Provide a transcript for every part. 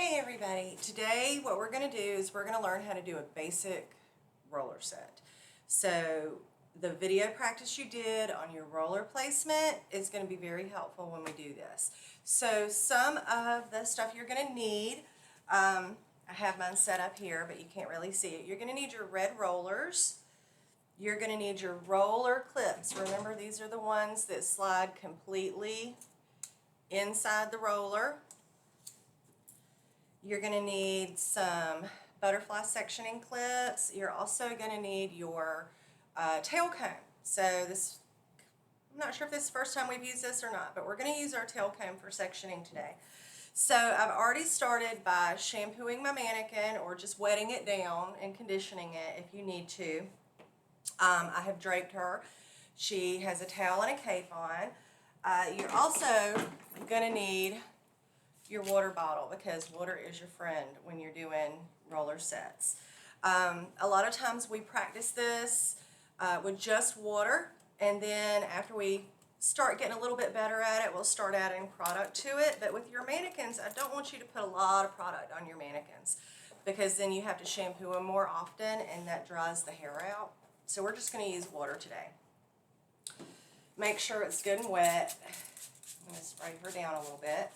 Hey everybody, today what we're going to do is we're going to learn how to do a basic roller set. So the video practice you did on your roller placement is going to be very helpful when we do this. So some of the stuff you're going to need, I have mine set up here but you can't really see it. You're going to need your red rollers. You're going to need your roller clips. Remember, these are the ones that slide completely inside the roller. You're going to need some butterfly sectioning clips. You're also going to need your tail comb. So this, I'm not sure if this is the first time we've used this or not, but we're going to use our tail comb for sectioning today. So I've already started by shampooing my mannequin or just wetting it down and conditioning it if you need to. I have draped her. She has a towel and a cape on. You're also going to need your water bottle because water is your friend when you're doing roller sets. A lot of times we practice this with just water, and then after we start getting a little bit better at it, we'll start adding product to it. But with your mannequins, I don't want you to put a lot of product on your mannequins because then you have to shampoo them more often and that dries the hair out. So we're just going to use water today. Make sure it's good and wet. I'm going to spray her down a little bit.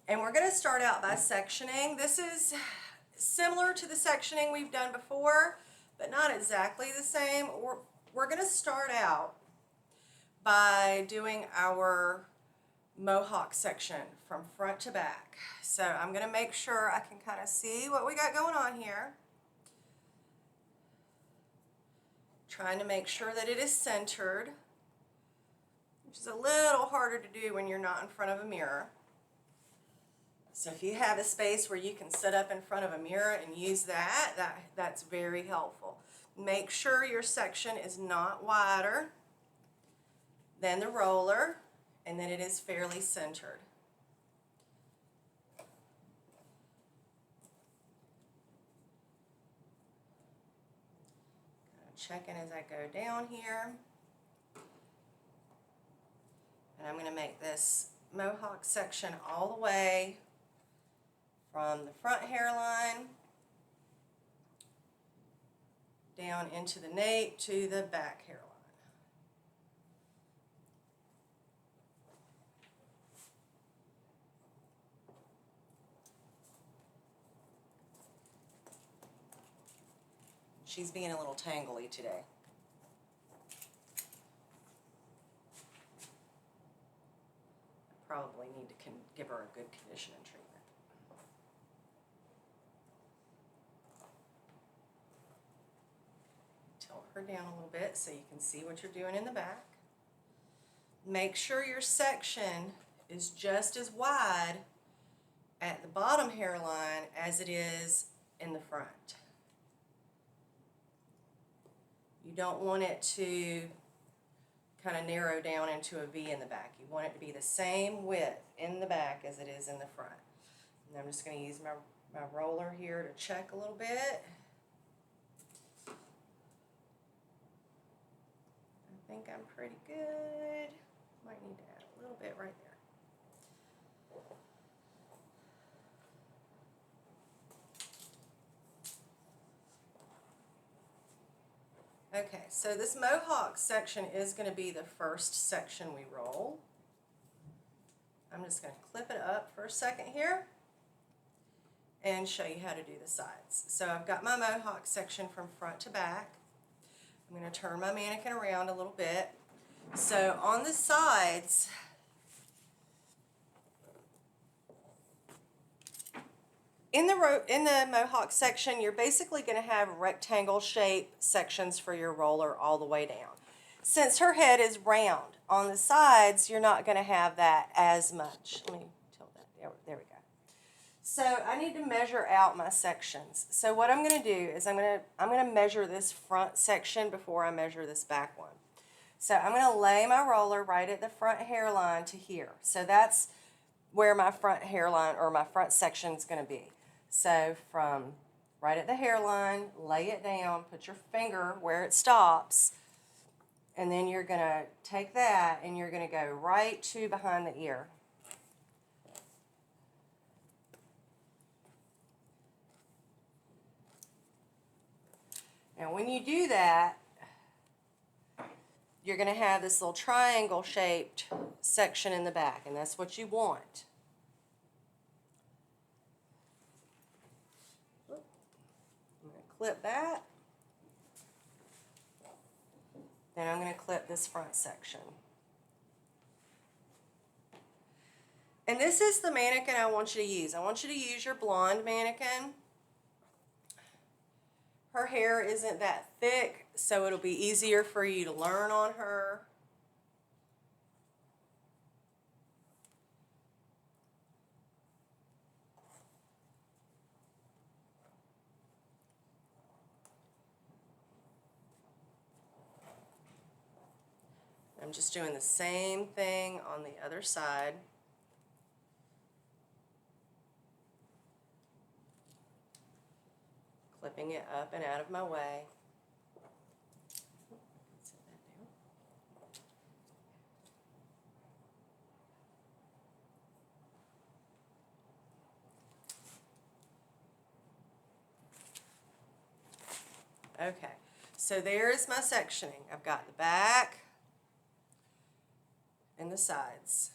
And we're going to start out by sectioning. This is similar to the sectioning we've done before, but not exactly the same. We're going to start out by doing our mohawk section from front to back. So I'm going to make sure I can kind of see what we got going on here. Trying to make sure that it is centered, which is a little harder to do when you're not in front of a mirror. So if you have a space where you can sit up in front of a mirror and use that's very helpful. Make sure your section is not wider than the roller and that it is fairly centered. Checking as I go down here. And I'm going to make this mohawk section all the way from the front hairline down into the nape to the back hairline. She's being a little tangly today. I probably need to give her a good conditioning treatment. Tilt her down a little bit so you can see what you're doing in the back. Make sure your section is just as wide at the bottom hairline as it is in the front. You don't want it to kind of narrow down into a V in the back. You want it to be the same width in the back as it is in the front. And I'm just going to use my roller here to check a little bit. I think I'm pretty good. Might need to add a little bit right there. Okay, so this mohawk section is going to be the first section we roll. I'm just going to clip it up for a second here and show you how to do the sides. So I've got my mohawk section from front to back. I'm going to turn my mannequin around a little bit. So on the sides, in the mohawk section, you're basically going to have rectangle shape sections for your roller all the way down. Since her head is round, on the sides, you're not going to have that as much. Let me tilt that. There we go. So I need to measure out my sections. So what I'm going to do is I'm going to measure this front section before I measure this back one. So I'm going to lay my roller right at the front hairline to here. So that's where my front hairline or my front section is going to be. So from right at the hairline, lay it down, put your finger where it stops, and then you're going to take that and you're going to go right to behind the ear. Now when you do that, you're going to have this little triangle shaped section in the back, and that's what you want. I'm going to clip that. Then I'm going to clip this front section. And this is the mannequin I want you to use. I want you to use your blonde mannequin. Her hair isn't that thick, so it'll be easier for you to learn on her. I'm just doing the same thing on the other side. Clipping it up and out of my way. Set that down. Okay, so there's my sectioning. I've got the back and the sides.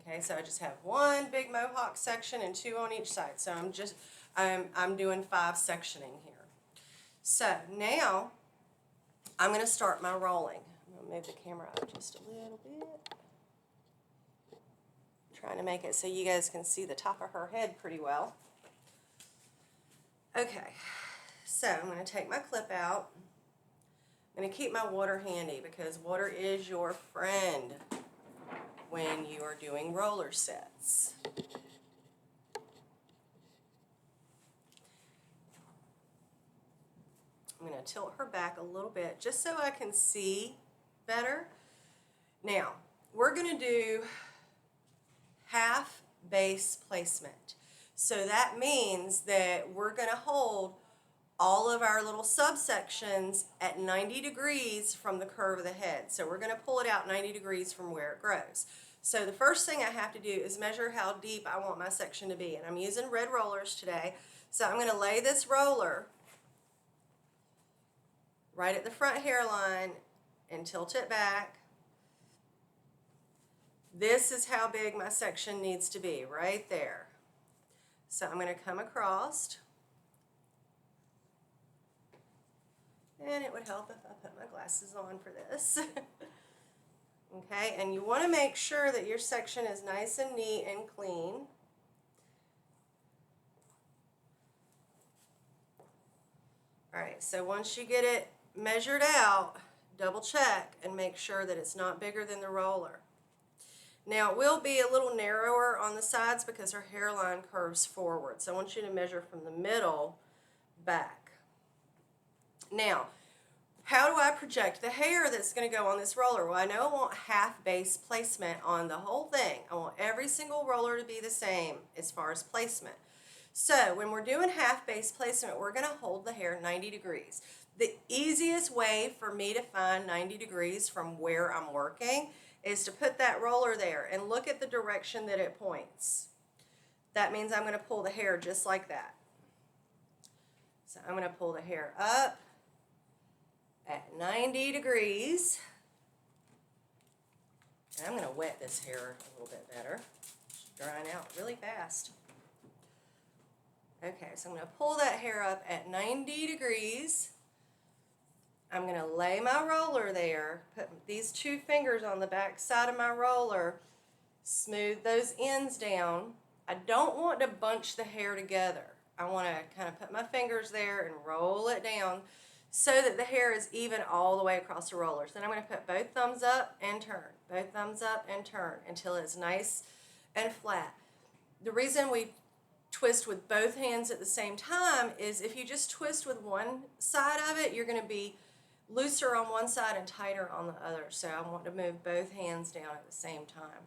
Okay, so I just have one big mohawk section and two on each side. So I'm doing 5 sectioning here. So now I'm going to start my rolling. I'm going to move the camera up just a little bit. Trying to make it so you guys can see the top of her head pretty well. Okay, so I'm going to take my clip out. I'm going to keep my water handy because water is your friend when you are doing roller sets. I'm going to tilt her back a little bit just so I can see better. Now, we're going to do half base placement. So that means that we're going to hold all of our little subsections at 90 degrees from the curve of the head. So we're going to pull it out 90 degrees from where it grows. So the first thing I have to do is measure how deep I want my section to be. And I'm using red rollers today. So I'm going to lay this roller right at the front hairline and tilt it back. This is how big my section needs to be, right there. So I'm going to come across. And it would help if I put my glasses on for this. Okay, and you want to make sure that your section is nice and neat and clean. All right, so once you get it measured out, double check and make sure that it's not bigger than the roller. Now it will be a little narrower on the sides because her hairline curves forward. So I want you to measure from the middle back. Now, how do I project the hair that's going to go on this roller? Well, I know I want half base placement on the whole thing. I want every single roller to be the same as far as placement. So when we're doing half base placement, we're going to hold the hair 90 degrees. The easiest way for me to find 90 degrees from where I'm working is to put that roller there and look at the direction that it points. That means I'm going to pull the hair just like that. So I'm going to pull the hair up at 90 degrees. And I'm going to wet this hair a little bit better. It's drying out really fast. Okay, so I'm going to pull that hair up at 90 degrees. I'm going to lay my roller there, put these 2 fingers on the back side of my roller, smooth those ends down. I don't want to bunch the hair together. I want to kind of put my fingers there and roll it down so that the hair is even all the way across the rollers. Then I'm going to put both thumbs up and turn, both thumbs up and turn until it's nice and flat. The reason we twist with both hands at the same time is if you just twist with one side of it, you're going to be looser on one side and tighter on the other. So I want to move both hands down at the same time.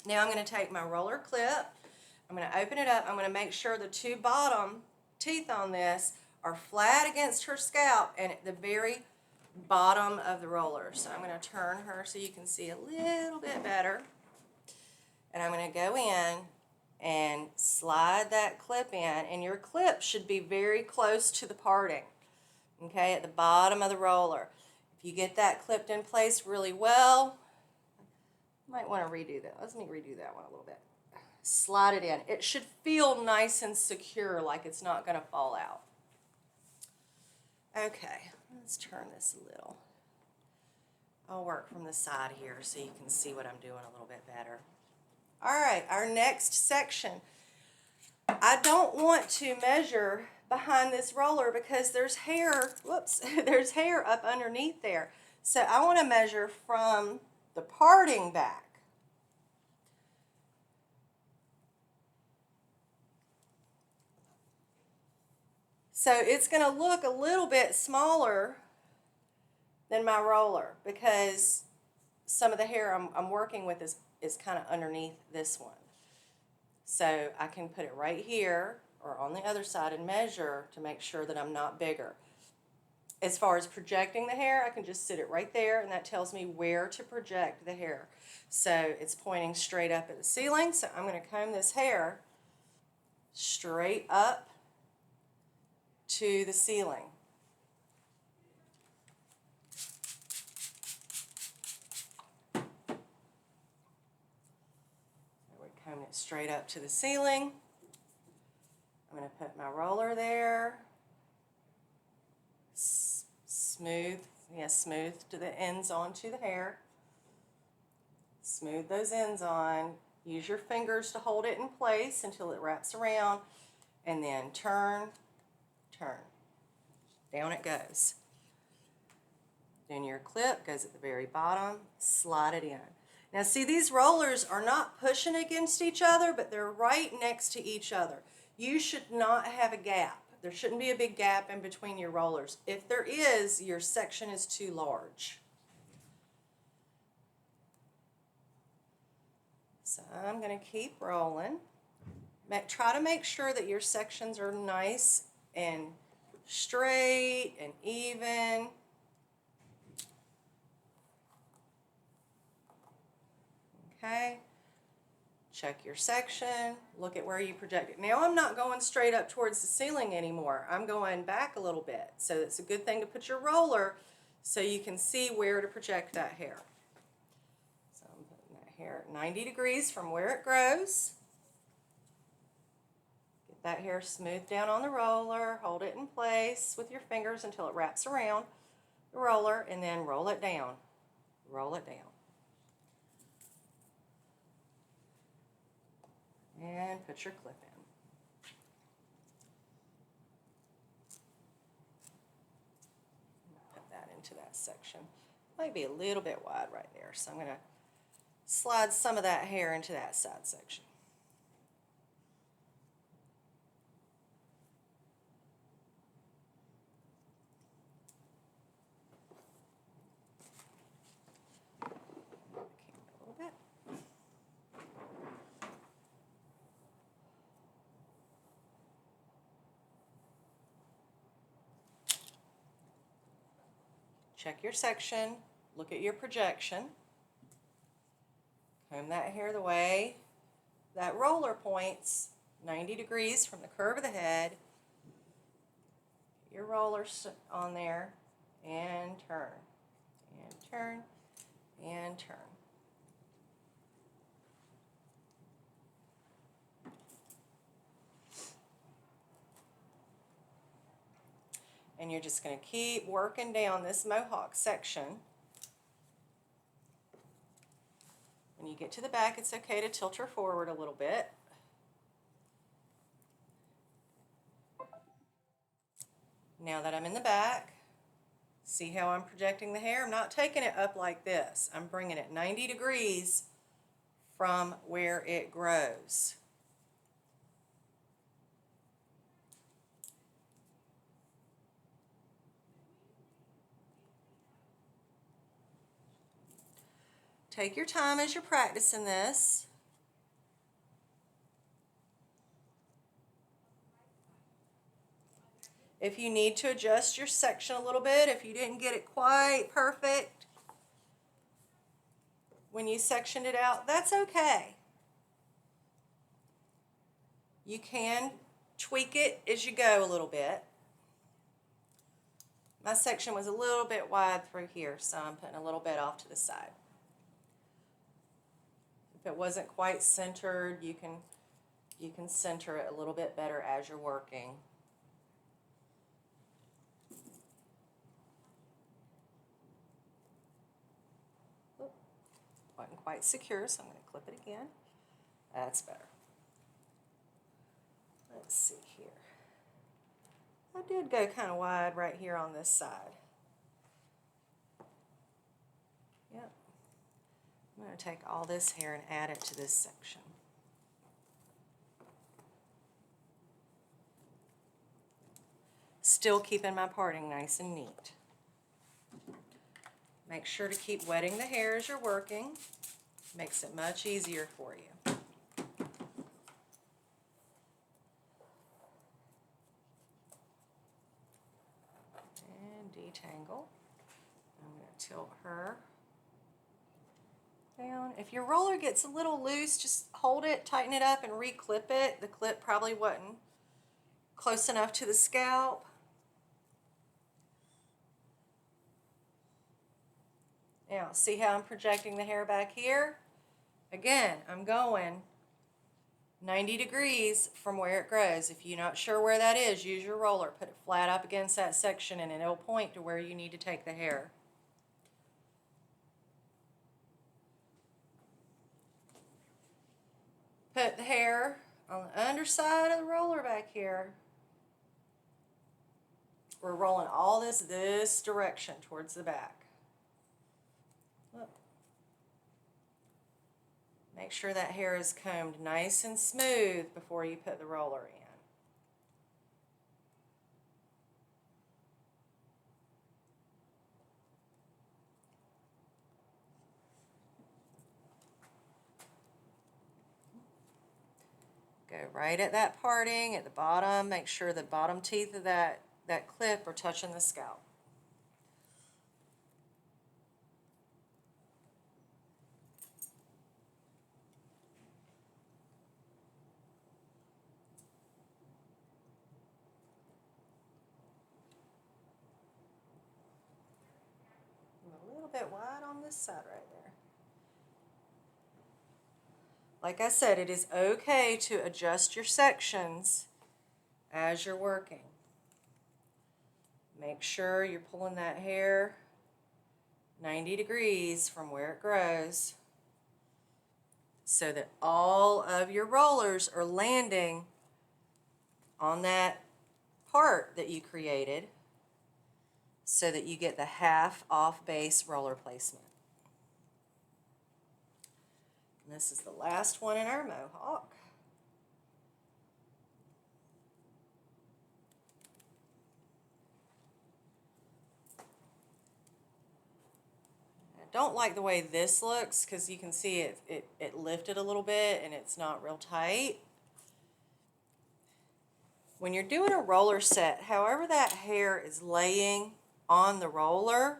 Now I'm going to take my roller clip. I'm going to open it up. I'm going to make sure the 2 bottom teeth on this are flat against her scalp and at the very bottom of the roller. So I'm going to turn her so you can see a little bit better. And I'm going to go in and slide that clip in. And your clip should be very close to the parting. okay, at the bottom of the roller. If you get that clipped in place really well, you might want to redo that. Let me redo that one a little bit. Slide it in. It should feel nice and secure, like it's not going to fall out. Okay, let's turn this a little. I'll work from the side here so you can see what I'm doing a little bit better. All right, our next section. I don't want to measure behind this roller because there's hair, whoops, there's hair up underneath there. So I want to measure from the parting back. So it's going to look a little bit smaller than my roller because some of the hair I'm working with is kind of underneath this one. So I can put it right here or on the other side and measure to make sure that I'm not bigger. As far as projecting the hair, I can just sit it right there and that tells me where to project the hair. So it's pointing straight up at the ceiling. So I'm going to comb this hair straight up to the ceiling. We're combing it straight up to the ceiling. I'm going to put my roller there. Smooth to the ends onto the hair. Smooth those ends on. Use your fingers to hold it in place until it wraps around. And then turn. Down it goes. Then your clip goes at the very bottom. Slide it in. Now see, these rollers are not pushing against each other, but they're right next to each other. You should not have a gap. There shouldn't be a big gap in between your rollers. If there is, your section is too large. So I'm going to keep rolling. Try to make sure that your sections are nice and straight and even. Okay. Check your section, look at where you project it. Now I'm not going straight up towards the ceiling anymore. I'm going back a little bit. So it's a good thing to put your roller so you can see where to project that hair. So I'm putting that hair at 90 degrees from where it grows. Get that hair smooth down on the roller, hold it in place with your fingers until it wraps around the roller, and then roll it down. Roll it down. And put your clip in. Put that into that section. Might be a little bit wide right there, so I'm going to slide some of that hair into that side section. A little bit. Check your section, look at your projection, comb that hair the way that roller points, 90 degrees from the curve of the head. Get your roller on there and turn, and turn, and turn. And you're just going to keep working down this mohawk section. When you get to the back, it's okay to tilt her forward a little bit. Now that I'm in the back, see how I'm projecting the hair? I'm not taking it up like this. I'm bringing it 90 degrees from where it grows. Take your time as you're practicing this. If you need to adjust your section a little bit, if you didn't get it quite perfect when you sectioned it out, that's okay. You can tweak it as you go a little bit. My section was a little bit wide through here, so I'm putting a little bit off to the side. If it wasn't quite centered, you can center it a little bit better as you're working. Wasn't quite secure, so I'm going to clip it again. That's better. Let's see here. I did go kind of wide right here on this side. Yep. I'm going to take all this hair and add it to this section. Still keeping my parting nice and neat. Make sure to keep wetting the hair as you're working. Makes it much easier for you. And detangle. I'm going to tilt her down. If your roller gets a little loose, just hold it, tighten it up, and re-clip it. The clip probably wasn't close enough to the scalp. Now, see how I'm projecting the hair back here? Again, I'm going 90 degrees from where it grows. If you're not sure where that is, use your roller. Put it flat up against that section and it'll point to where you need to take the hair. Put the hair on the underside of the roller back here. We're rolling all this direction towards the back. Look. Make sure that hair is combed nice and smooth before you put the roller in. Go right at that parting at the bottom. Make sure the bottom teeth of that clip are touching the scalp. A little bit wide on this side right there. Like I said, it is okay to adjust your sections as you're working. Make sure you're pulling that hair 90 degrees from where it grows so that all of your rollers are landing on that part that you created so that you get the half off base roller placement. And this is the last one in our mohawk. I don't like the way this looks because you can see it lifted a little bit and it's not real tight. When you're doing a roller set, however that hair is laying on the roller,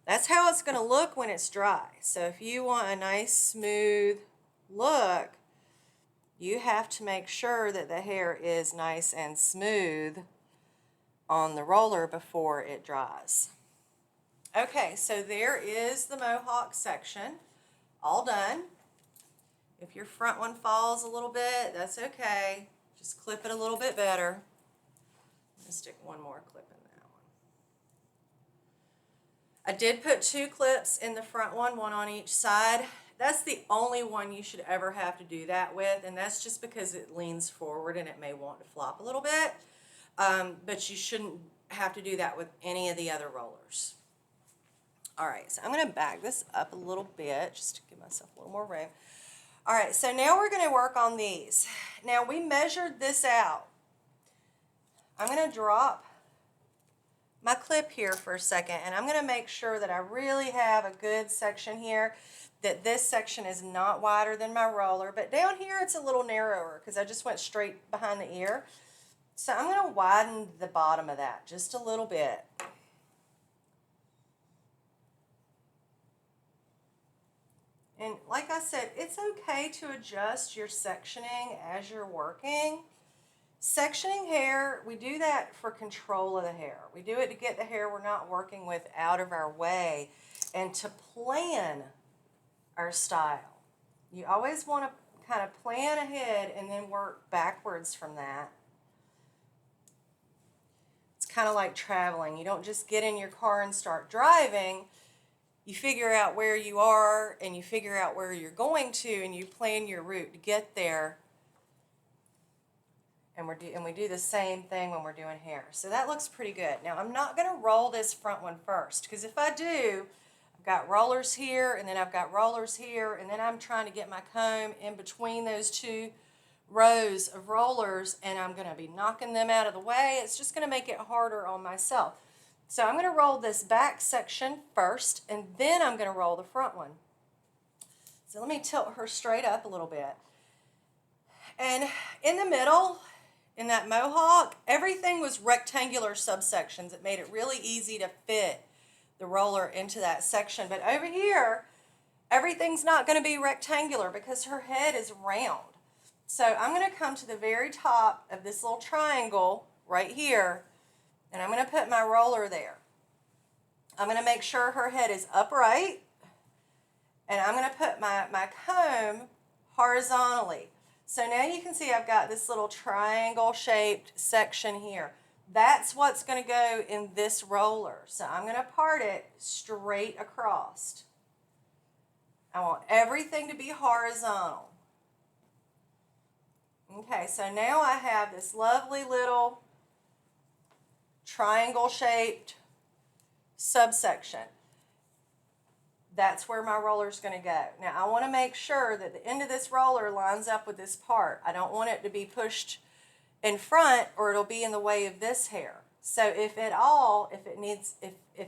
that's how it's going to look when it's dry. So if you want a nice smooth look, you have to make sure that the hair is nice and smooth on the roller before it dries. Okay, so there is the mohawk section, all done. If your front one falls a little bit, that's okay. Just clip it a little bit better. I'm going to stick one more clip in that one. I did put 2 clips in the front one on each side. That's the only one you should ever have to do that with, and that's just because it leans forward and it may want to flop a little bit. But you shouldn't have to do that with any of the other rollers. All right, so I'm going to back this up a little bit just to give myself a little more room. All right, so now we're going to work on these. Now we measured this out. I'm going to drop my clip here for a second, and I'm going to make sure that I really have a good section here, that this section is not wider than my roller, but down here it's a little narrower because I just went straight behind the ear. So I'm going to widen the bottom of that just a little bit. And like I said, it's okay to adjust your sectioning as you're working. Sectioning hair, we do that for control of the hair. We do it to get the hair we're not working with out of our way and to plan our style. You always want to kind of plan ahead and then work backwards from that. It's kind of like traveling. You don't just get in your car and start driving. You figure out where you are and you figure out where you're going to and you plan your route to get there. And we do the same thing when we're doing hair. So that looks pretty good. Now I'm not going to roll this front one first because if I do, I've got rollers here and then I've got rollers here and then I'm trying to get my comb in between those two rows of rollers and I'm going to be knocking them out of the way. It's just going to make it harder on myself. So I'm going to roll this back section first and then I'm going to roll the front one. So let me tilt her straight up a little bit. And in the middle, in that mohawk, everything was rectangular subsections. It made it really easy to fit the roller into that section. But over here, everything's not going to be rectangular because her head is round. So I'm going to come to the very top of this little triangle right here, and I'm going to put my roller there. I'm going to make sure her head is upright, and I'm going to put my comb horizontally. So now you can see I've got this little triangle-shaped section here. That's what's going to go in this roller. So I'm going to part it straight across. I want everything to be horizontal. Okay, so now I have this lovely little triangle-shaped subsection. That's where my roller is going to go. Now I want to make sure that the end of this roller lines up with this part. I don't want it to be pushed in front or it'll be in the way of this hair. So if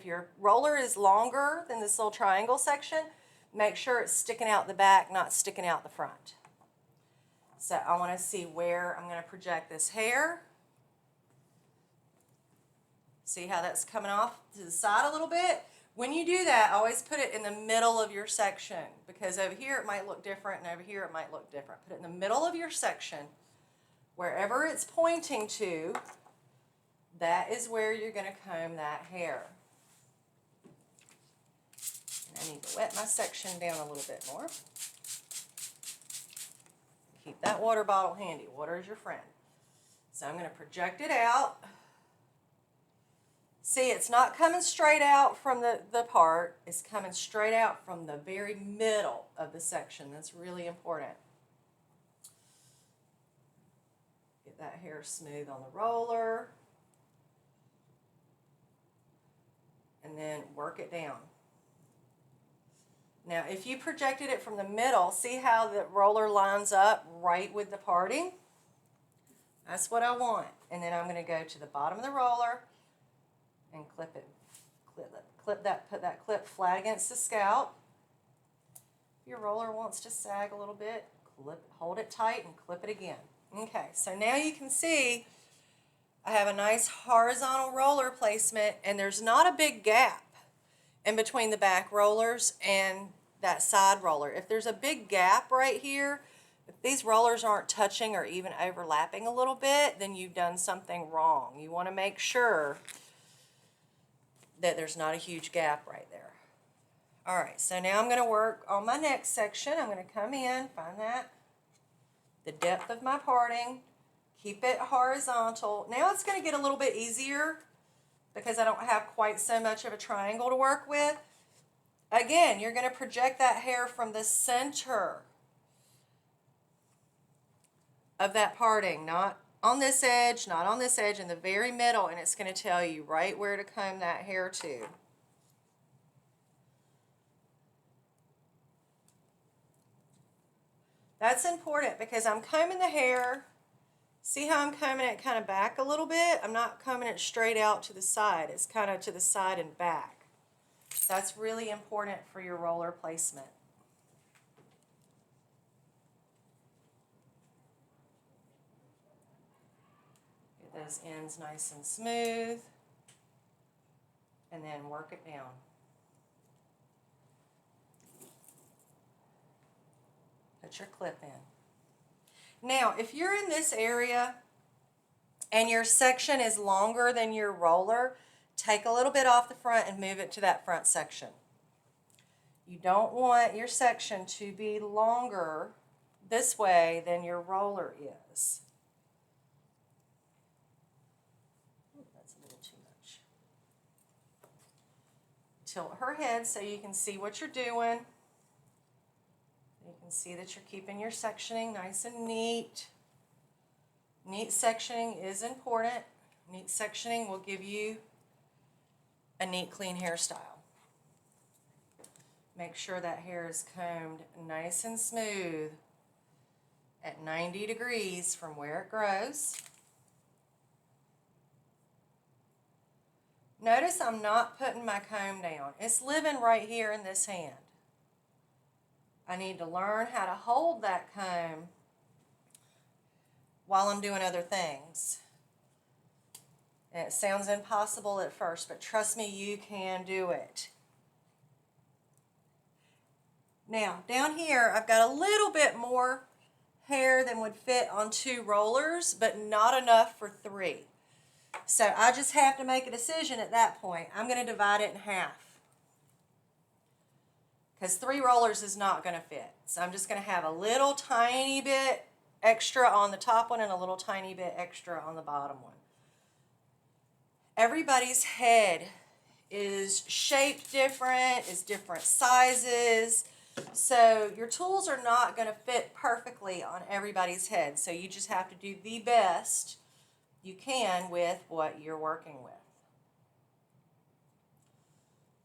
your roller is longer than this little triangle section, make sure it's sticking out the back, not sticking out the front. So I want to see where I'm going to project this hair. See how that's coming off to the side a little bit? When you do that, always put it in the middle of your section because over here it might look different and over here it might look different. Put it in the middle of your section. Wherever it's pointing to, that is where you're going to comb that hair. And I need to wet my section down a little bit more. Keep that water bottle handy. Water is your friend. So I'm going to project it out. See, it's not coming straight out from the part. It's coming straight out from the very middle of the section. That's really important. Get that hair smooth on the roller. And then work it down. Now, if you projected it from the middle, see how the roller lines up right with the parting? That's what I want. And then I'm going to go to the bottom of the roller and clip it. Put that clip flat against the scalp. If your roller wants to sag a little bit, hold it tight and clip it again. Okay, so now you can see I have a nice horizontal roller placement and there's not a big gap in between the back rollers and that side roller. If there's a big gap right here, if these rollers aren't touching or even overlapping a little bit, then you've done something wrong. You want to make sure that there's not a huge gap right there. All right, so now I'm going to work on my next section. I'm going to come in, find the depth of my parting, keep it horizontal. Now it's going to get a little bit easier because I don't have quite so much of a triangle to work with. Again, you're going to project that hair from the center of that parting, not on this edge, not on this edge, in the very middle, and it's going to tell you right where to comb that hair to. That's important because I'm combing the hair. See how I'm combing it kind of back a little bit? I'm not combing it straight out to the side. It's kind of to the side and back. That's really important for your roller placement. Get those ends nice and smooth. And then work it down. Put your clip in. Now, if you're in this area and your section is longer than your roller, take a little bit off the front and move it to that front section. You don't want your section to be longer this way than your roller is. That's a little too much. Tilt her head so you can see what you're doing. You can see that you're keeping your sectioning nice and neat. Neat sectioning is important. Neat sectioning will give you a neat, clean hairstyle. Make sure that hair is combed nice and smooth at 90 degrees from where it grows. Notice I'm not putting my comb down. It's living right here in this hand. I need to learn how to hold that comb while I'm doing other things. And it sounds impossible at first, but trust me, you can do it. Now, down here, I've got a little bit more hair than would fit on 2 rollers, but not enough for 3. So I just have to make a decision at that point. I'm going to divide it in half, because 3 rollers is not going to fit. So I'm just going to have a little tiny bit extra on the top one and a little tiny bit extra on the bottom one. Everybody's head is shaped different, is different sizes. So your tools are not going to fit perfectly on everybody's head. So you just have to do the best you can with what you're working with.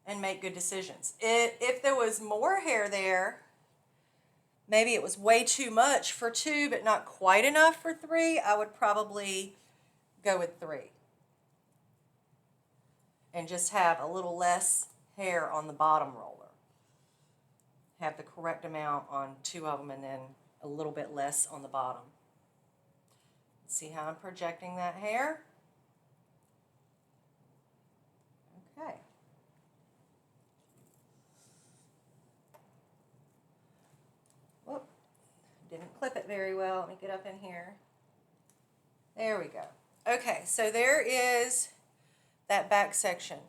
And make good decisions. If there was more hair there, maybe it was way too much for 2 but not quite enough for 3, I would probably go with 3. And just have a little less hair on the bottom roller. Have the correct amount on 2 of them and then a little bit less on the bottom. See how I'm projecting that hair? Okay. Whoop. Didn't clip it very well. Let me get up in here. There we go. Okay, so there is that back section.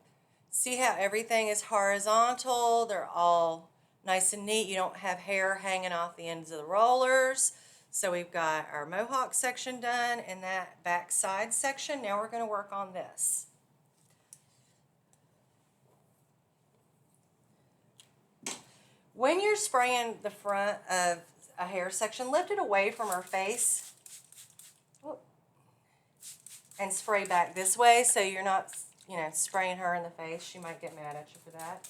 See how everything is horizontal? They're all nice and neat. You don't have hair hanging off the ends of the rollers. So we've got our mohawk section done and that back side section. Now we're going to work on this. When you're spraying the front of a hair section, lift it away from her face and spray back this way so you're not, spraying her in the face. She might get mad at you for that.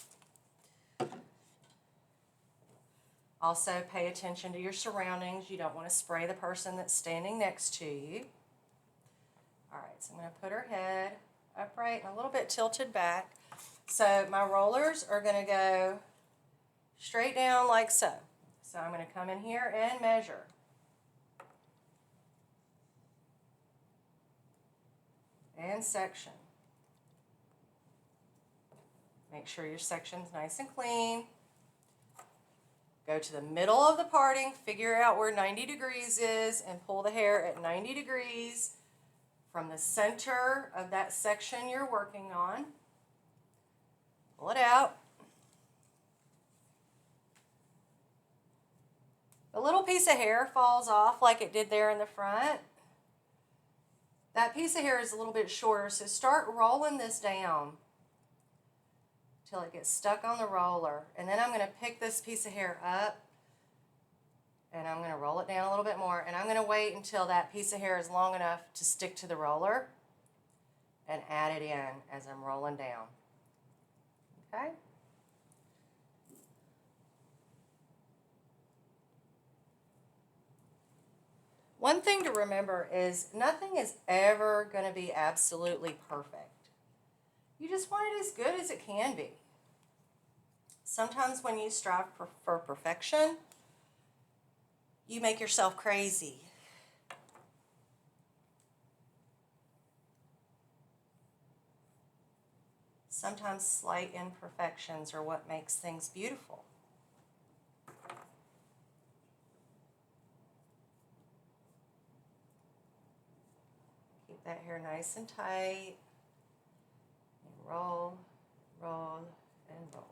Also, pay attention to your surroundings. You don't want to spray the person that's standing next to you. All right, so I'm going to put her head upright and a little bit tilted back. So my rollers are going to go straight down like so. So I'm going to come in here and measure. And section. Make sure your section's nice and clean. Go to the middle of the parting, figure out where 90 degrees is, and pull the hair at 90 degrees from the center of that section you're working on. Pull it out. A little piece of hair falls off like it did there in the front. That piece of hair is a little bit shorter, so start rolling this down till it gets stuck on the roller. And then I'm going to pick this piece of hair up and I'm going to roll it down a little bit more, and I'm going to wait until that piece of hair is long enough to stick to the roller and add it in as I'm rolling down. Okay? One thing to remember is nothing is ever going to be absolutely perfect. You just want it as good as it can be. Sometimes when you strive for perfection, you make yourself crazy. Sometimes slight imperfections are what makes things beautiful. Keep Keep that hair nice and tight. And roll, roll, and roll.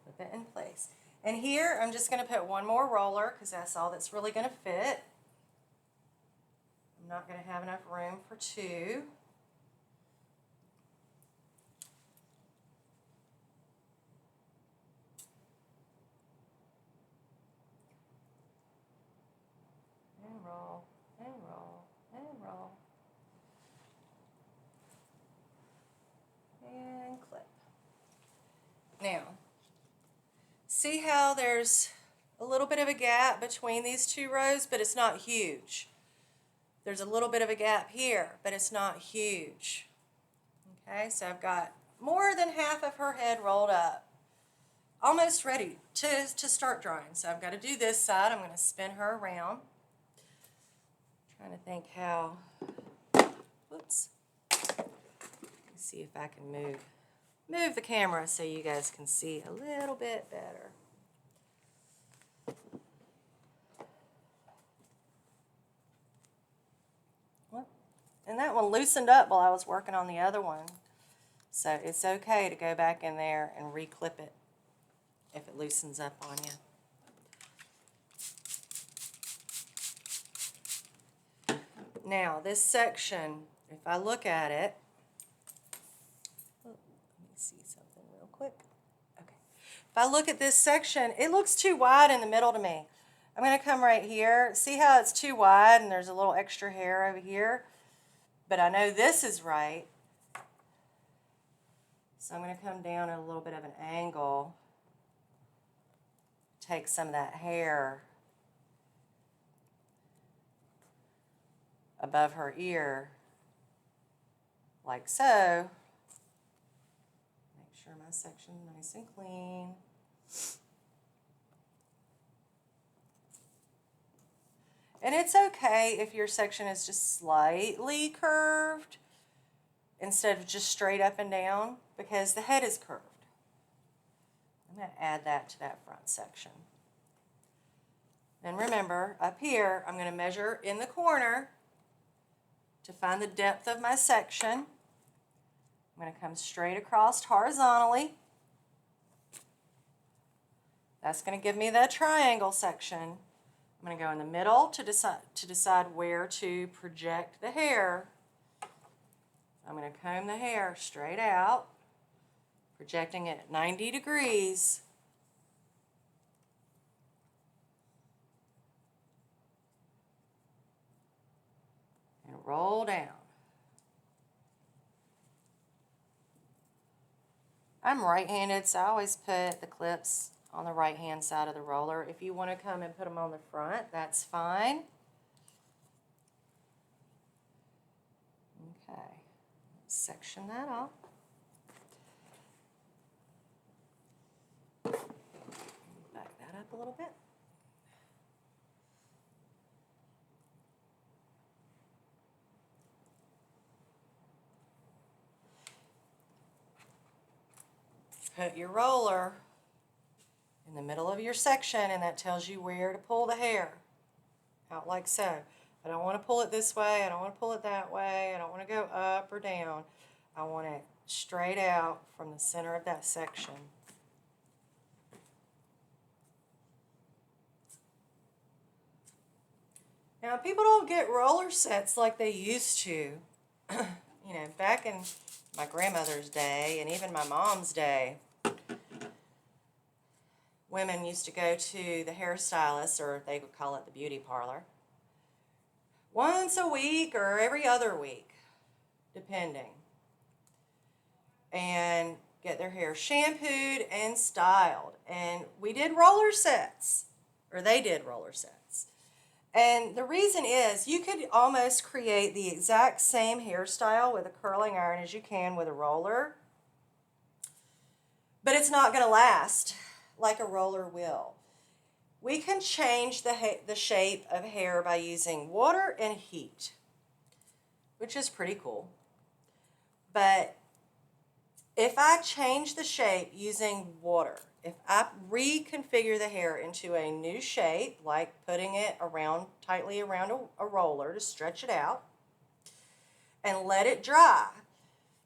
Flip it in place. And here, I'm just going to put one more roller because that's all that's really going to fit. I'm not going to have enough room for two. And roll, and roll, and roll. And clip. Now, see how there's a little bit of a gap between these two rows, but it's not huge. There's a little bit of a gap here, but it's not huge. Okay, so I've got more than half of her head rolled up. Almost ready to start drying. So I've got to do this side. I'm going to spin her around. Trying to think how, whoops. Let's see if I can move the camera so you guys can see a little bit better. And that one loosened up while I was working on the other one. So it's okay to go back in there and re-clip it if it loosens up on you. Now this section, if I look at it, let me see something real quick. Okay. If I look at this section, it looks too wide in the middle to me. I'm going to come right here. See how it's too wide and there's a little extra hair over here? But I know this is right. So I'm going to come down at a little bit of an angle. Take some of that hair above her ear, like so. Make sure my section's nice and clean. And it's okay if your section is just slightly curved instead of just straight up and down, because the head is curved. I'm going to add that to that front section. And remember, up here, I'm going to measure in the corner to find the depth of my section. I'm going to come straight across horizontally. That's going to give me that triangle section. I'm going to go in the middle to decide where to project the hair. I'm going to comb the hair straight out, projecting it at 90 degrees. And roll down. I'm right-handed, so I always put the clips on the right-hand side of the roller. If you want to come and put them on the front, that's fine. Okay, let's section that off. Back that up a little bit. Put your roller in the middle of your section, and that tells you where to pull the hair out like so. I don't want to pull it this way. I don't want to pull it that way. I don't want to go up or down. I want it straight out from the center of that section. Now, people don't get roller sets like they used to. You know, back in my grandmother's day and even my mom's day, women used to go to the hairstylist, or they would call it the beauty parlor, once a week or every other week, depending, and get their hair shampooed and styled. And we did roller sets, or they did roller sets. And the reason is you could almost create the exact same hairstyle with a curling iron as you can with a roller, but it's not going to last like a roller will. We can change the shape of hair by using water and heat, which is pretty cool. But If I change the shape using water, if I reconfigure the hair into a new shape, like putting it around tightly around a roller to stretch it out and let it dry,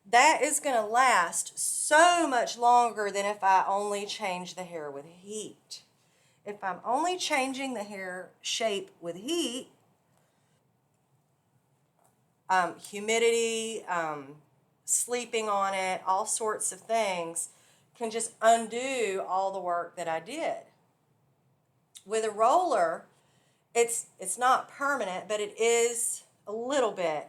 that is going to last so much longer than if I only change the hair with heat. If I'm only changing the hair shape with heat, humidity, sleeping on it, all sorts of things can just undo all the work that I did. With a roller, it's not permanent, but it is a little bit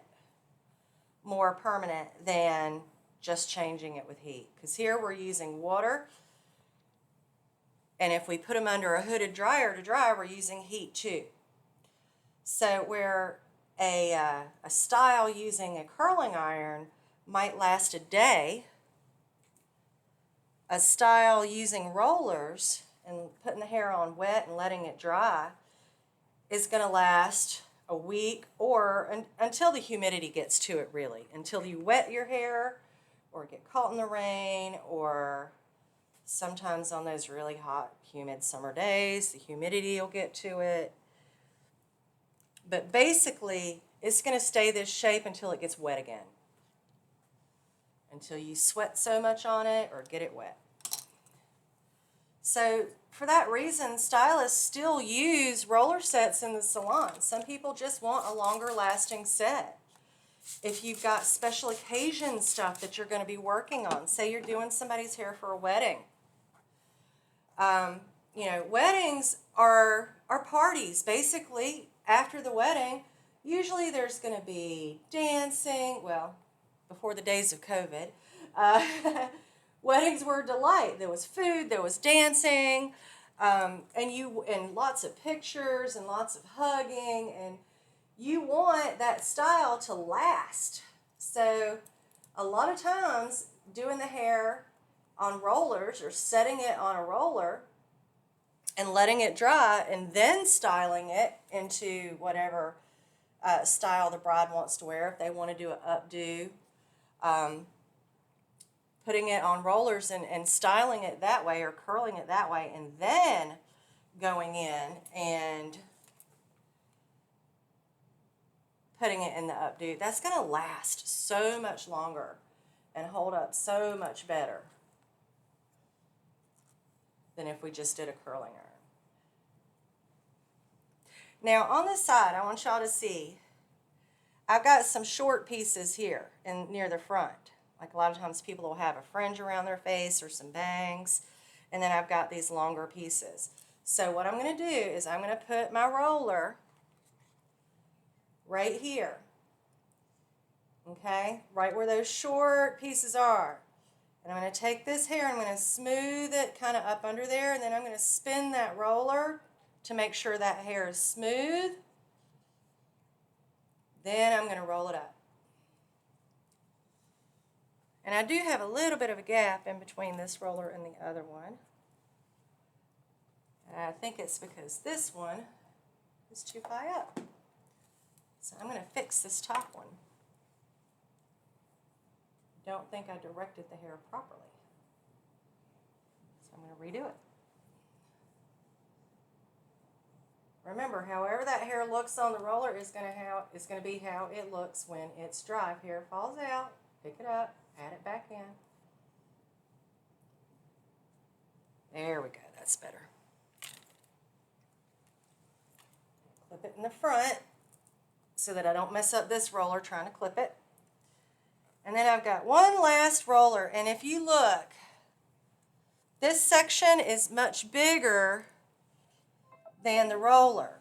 more permanent than just changing it with heat. Because here we're using water, and if we put them under a hooded dryer to dry, we're using heat too. So where a style using a curling iron might last a day, a style using rollers and putting the hair on wet and letting it dry is going to last a week or until the humidity gets to it, really. Until you wet your hair or get caught in the rain, or sometimes on those really hot, humid summer days, the humidity will get to it. But basically, it's going to stay this shape until it gets wet again. Until you sweat so much on it or get it wet. So for that reason, stylists still use roller sets in the salon. Some people just want a longer lasting set. If you've got special occasion stuff that you're going to be working on, say you're doing somebody's hair for a wedding. Weddings are parties. Basically, after the wedding, usually there's going to be dancing. Well, before the days of COVID, weddings were a delight. There was food, there was dancing, and lots of pictures and lots of hugging, and you want that style to last. So a lot of times doing the hair on rollers or setting it on a roller and letting it dry and then styling it into whatever style the bride wants to wear. If they want to do an updo, putting it on rollers and styling it that way or curling it that way, and then going in and putting it in the updo, that's going to last so much longer and hold up so much better than if we just did a curling iron. Now on the side, I want y'all to see, I've got some short pieces here and near the front. Like a lot of times people will have a fringe around their face or some bangs, and then I've got these longer pieces. So what I'm going to do is I'm going to put my roller right here, okay, right where those short pieces are. And I'm going to take this hair and I'm going to smooth it kind of up under there, and then I'm going to spin that roller to make sure that hair is smooth. Then I'm going to roll it up. And I do have a little bit of a gap in between this roller and the other one. And I think it's because this one is too high up. So I'm going to fix this top one. Don't think I directed the hair properly. So I'm going to redo it. Remember, however that hair looks on the roller is going to be how it looks when it's dry. If hair falls out, pick it up, add it back in. There we go, that's better. Clip it in the front so that I don't mess up this roller trying to clip it. And then I've got one last roller, and if you look, this section is much bigger than the roller.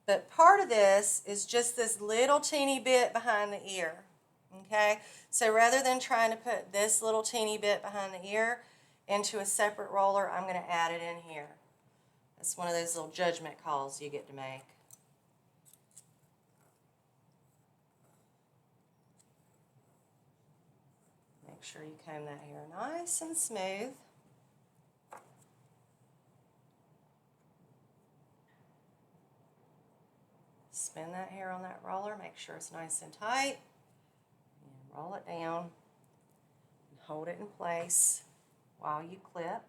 But part of this is just this little teeny bit behind the ear. Okay? So rather than trying to put this little teeny bit behind the ear into a separate roller, I'm going to add it in here. That's one of those little judgment calls you get to make. Make sure you comb that hair nice and smooth. Spin that hair on that roller, make sure it's nice and tight, and roll it down. hold it in place while you clip.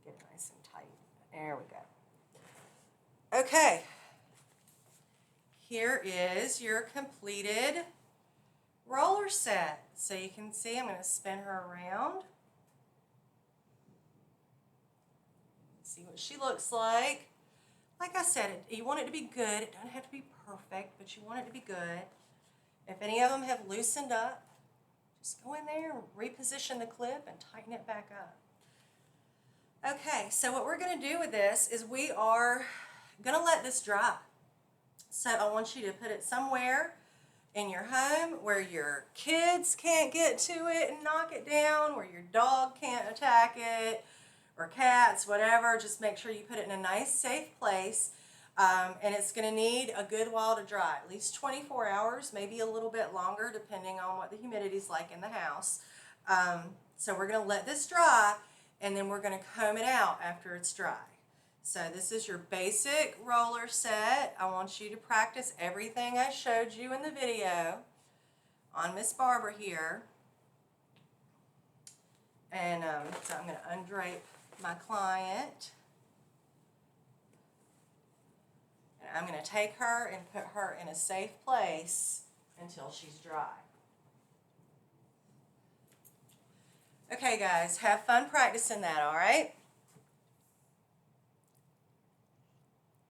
Get it nice and tight. There we go. Okay. Here is your completed roller set. So you can see I'm going to spin her around. See what she looks like. Like I said, you want it to be good. It doesn't have to be perfect, but you want it to be good. If any of them have loosened up, just go in there and reposition the clip and tighten it back up. Okay, so what we're going to do with this is we are going to let this dry. So I want you to put it somewhere in your home where your kids can't get to it and knock it down, where your dog can't attack it, or cats, whatever. Just make sure you put it in a nice, safe place. And it's going to need a good while to dry, at least 24 hours, maybe a little bit longer, depending on what the humidity is like in the house. So we're going to let this dry, and then we're going to comb it out after it's dry. So this is your basic roller set. I want you to practice everything I showed you in the video on Miss Barber here. And so I'm going to undrape my client. And I'm going to take her and put her in a safe place until she's dry. Okay, guys, have fun practicing that, all right?